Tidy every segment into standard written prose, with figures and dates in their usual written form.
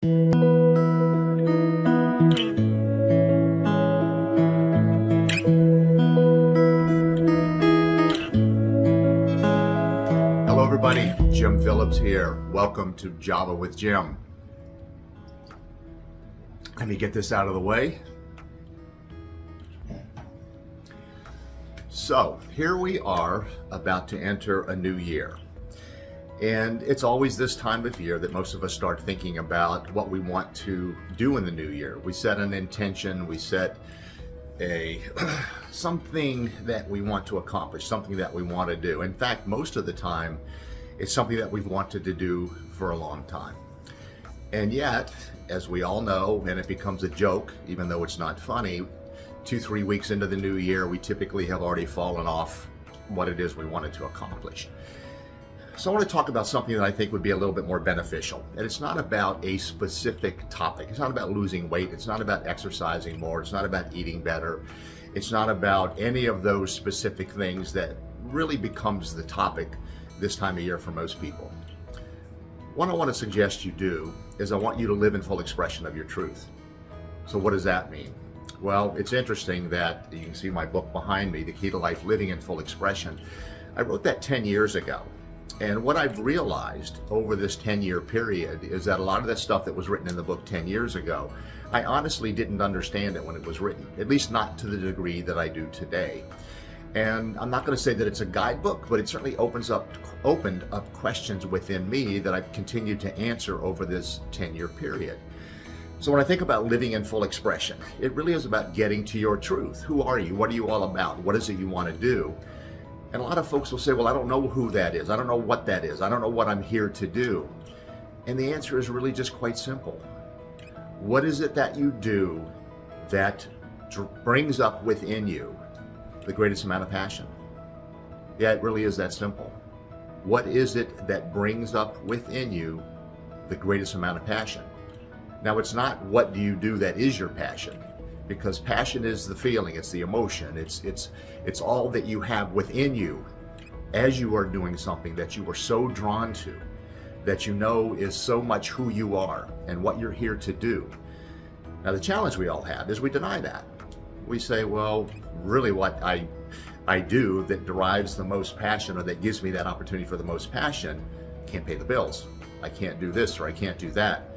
Hello everybody, Jim Phillips here. Welcome to Java with Jim. Let me get this out of the way. So here we are about to enter a new year. And it's always this time of year that most of us start thinking about what we want to do in the new year. We set an intention, we set something that we want to accomplish, something that we want to do. In fact, most of the time, it's something that we've wanted to do for a long time. And yet, as we all know, and it becomes a joke, even though it's not funny, 2-3 weeks into the new year, we typically have already fallen off what it is we wanted to accomplish. So I want to talk about something that I think would be a little bit more beneficial. And it's not about a specific topic. It's not about losing weight. It's not about exercising more. It's not about eating better. It's not about any of those specific things that really becomes the topic this time of year for most people. What I want to suggest you do is I want you to live in full expression of your truth. So what does that mean? Well, it's interesting that you can see my book behind me, The Key to Life, Living in Full Expression. I wrote that 10 years ago. And what I've realized over this 10-year period is that a lot of that stuff that was written in the book 10 years ago, I honestly didn't understand it when it was written, at least not to the degree that I do today. And I'm not going to say that it's a guidebook, but it certainly opened up questions within me that I've continued to answer over this 10-year period. So when I think about living in full expression, it really is about getting to your truth. Who are you? What are you all about? What is it you want to do? And a lot of folks will say, well, I don't know who that is. I don't know what that is. I don't know what I'm here to do. And the answer is really just quite simple. What is it that you do that brings up within you the greatest amount of passion? Yeah, it really is that simple. What is it that brings up within you the greatest amount of passion? Now, it's not what do you do that is your passion, because passion is the feeling, it's the emotion, it's all that you have within you as you are doing something that you are so drawn to, that you know is so much who you are and what you're here to do. Now, the challenge we all have is we deny that. We say, well, really what I do that derives the most passion, or that gives me that opportunity for the most passion, can't pay the bills. I can't do this, or I can't do that.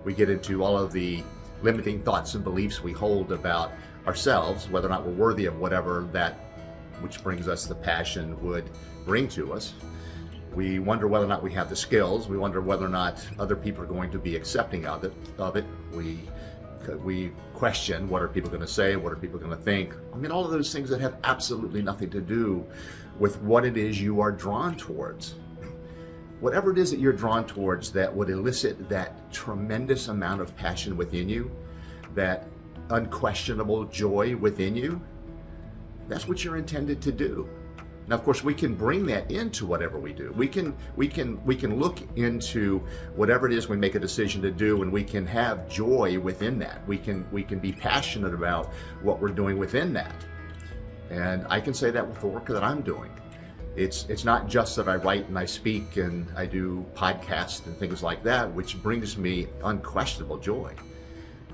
We get into all of the limiting thoughts and beliefs we hold about ourselves, whether or not we're worthy of whatever that which brings us the passion would bring to us. We wonder whether or not we have the skills. We wonder whether or not other people are going to be accepting of it. We question, what are people going to say? What are people going to think? I mean, all of those things that have absolutely nothing to do with what it is you are drawn towards. Whatever it is that you're drawn towards that would elicit that tremendous amount of passion within you, that unquestionable joy within you, that's what you're intended to do. Now, of course, we can bring that into whatever we do. We can look into whatever it is we make a decision to do, and we can have joy within that. We can be passionate about what we're doing within that. And I can say that with the work that I'm doing. It's not just that I write and I speak and I do podcasts and things like that, which brings me unquestionable joy.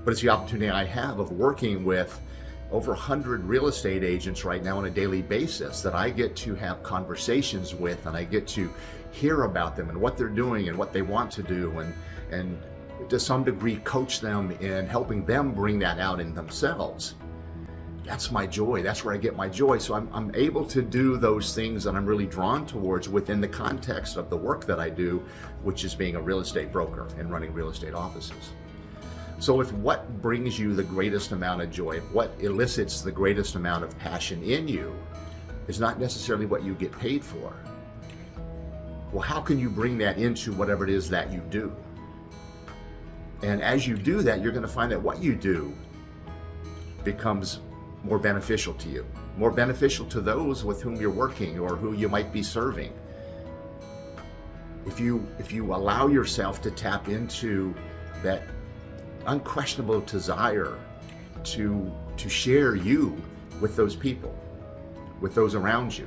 But it's the opportunity I have of working with over 100 real estate agents right now on a daily basis that I get to have conversations with, and I get to hear about them and what they're doing and what they want to do, and to some degree coach them in helping them bring that out in themselves. That's my joy. That's where I get my joy. So I'm able to do those things that I'm really drawn towards within the context of the work that I do, which is being a real estate broker and running real estate offices. So if what brings you the greatest amount of joy, what elicits the greatest amount of passion in you is not necessarily what you get paid for, well, how can you bring that into whatever it is that you do? And as you do that, you're going to find that what you do becomes more beneficial to you, more beneficial to those with whom you're working or who you might be serving. If you allow yourself to tap into that unquestionable desire to share you with those people, with those around you.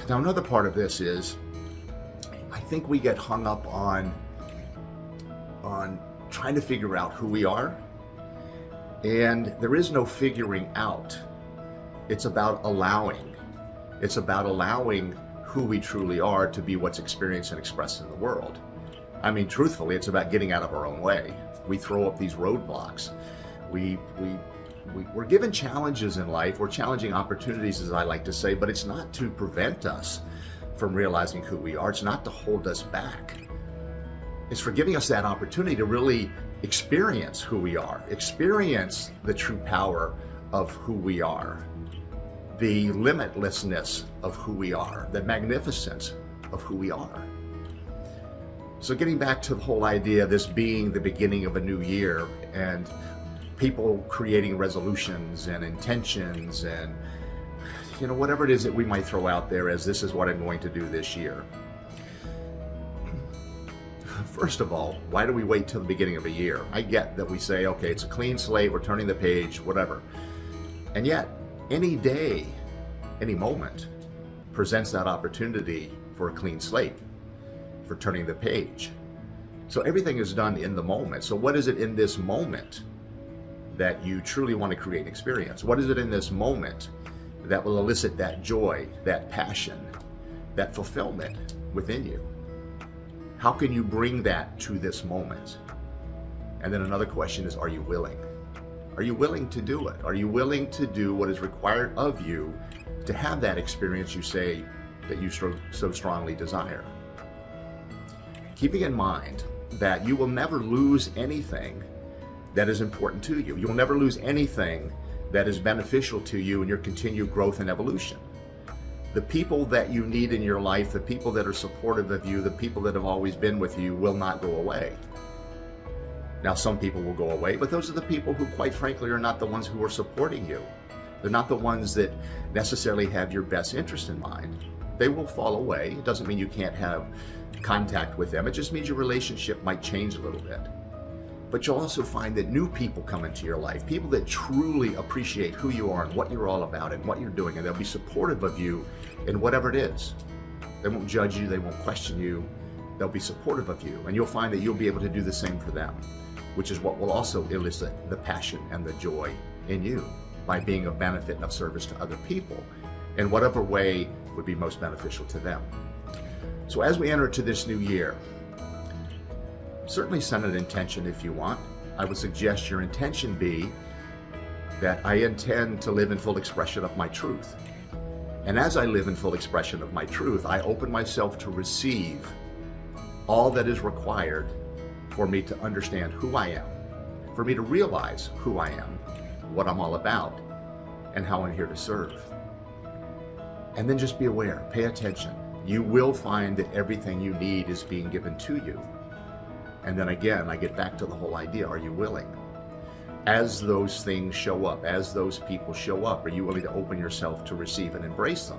Now, another part of this is, I think we get hung up on on trying to figure out who we are. And there is no figuring out. It's about allowing. It's about allowing who we truly are to be what's experienced and expressed in the world. I mean, truthfully, it's about getting out of our own way. We throw up these roadblocks. We're given challenges in life. We're challenging opportunities, as I like to say, but it's not to prevent us from realizing who we are. It's not to hold us back. It's for giving us that opportunity to really experience who we are, experience the true power of who we are, the limitlessness of who we are, the magnificence of who we are. So getting back to the whole idea of this being the beginning of a new year and people creating resolutions and intentions and whatever it is that we might throw out there as this is what I'm going to do this year. First of all, why do we wait till the beginning of a year? I get that we say, okay, it's a clean slate, we're turning the page, whatever. And yet, any day, any moment presents that opportunity for a clean slate, for turning the page. So everything is done in the moment. So what is it in this moment that you truly want to create an experience? What is it in this moment that will elicit that joy, that passion, that fulfillment within you? How can you bring that to this moment? And then another question is, are you willing? Are you willing to do it? Are you willing to do what is required of you to have that experience you say that you so strongly desire? Keeping in mind that you will never lose anything that is important to you. You will never lose anything that is beneficial to you in your continued growth and evolution. The people that you need in your life, the people that are supportive of you, the people that have always been with you will not go away. Now, some people will go away, but those are the people who, quite frankly, are not the ones who are supporting you. They're not the ones that necessarily have your best interest in mind. They will fall away. It doesn't mean you can't have contact with them. It just means your relationship might change a little bit. But you'll also find that new people come into your life, people that truly appreciate who you are and what you're all about and what you're doing, and they'll be supportive of you in whatever it is. They won't judge you, they won't question you, they'll be supportive of you, and you'll find that you'll be able to do the same for them, which is what will also elicit the passion and the joy in you by being of benefit and of service to other people in whatever way would be most beneficial to them. So as we enter into this new year, certainly set an intention if you want. I would suggest your intention be that I intend to live in full expression of my truth. And as I live in full expression of my truth, I open myself to receive all that is required for me to understand who I am, for me to realize who I am, what I'm all about, and how I'm here to serve. And then just be aware, pay attention. You will find that everything you need is being given to you. And then again, I get back to the whole idea, are you willing? As those things show up, as those people show up, are you willing to open yourself to receive and embrace them?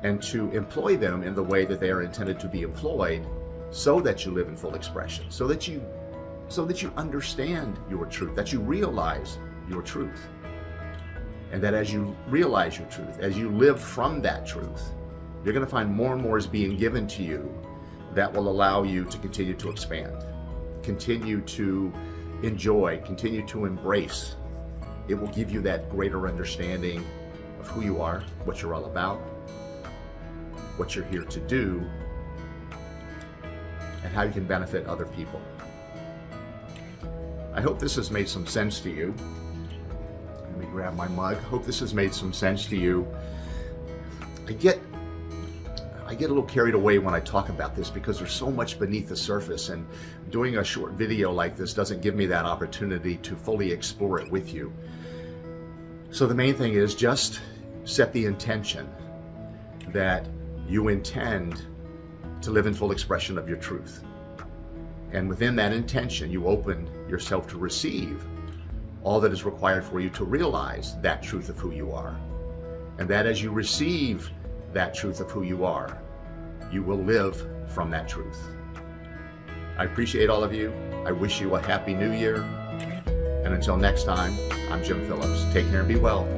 And to employ them in the way that they are intended to be employed so that you live in full expression, so that you understand your truth, that you realize your truth. And that as you realize your truth, as you live from that truth, you're going to find more and more is being given to you that will allow you to continue to expand, continue to enjoy, continue to embrace. It will give you that greater understanding of who you are, what you're all about, what you're here to do, and how you can benefit other people. I hope this has made some sense to you. Let me grab my mug. Hope this has made some sense to you. I get a little carried away when I talk about this because there's so much beneath the surface, and doing a short video like this doesn't give me that opportunity to fully explore it with you. So the main thing is just set the intention that you intend to live in full expression of your truth. And within that intention, you open yourself to receive all that is required for you to realize that truth of who you are. And that as you receive that truth of who you are, you will live from that truth. I appreciate all of you. I wish you a happy new year. And until next time, I'm Jim Phillips. Take care and be well.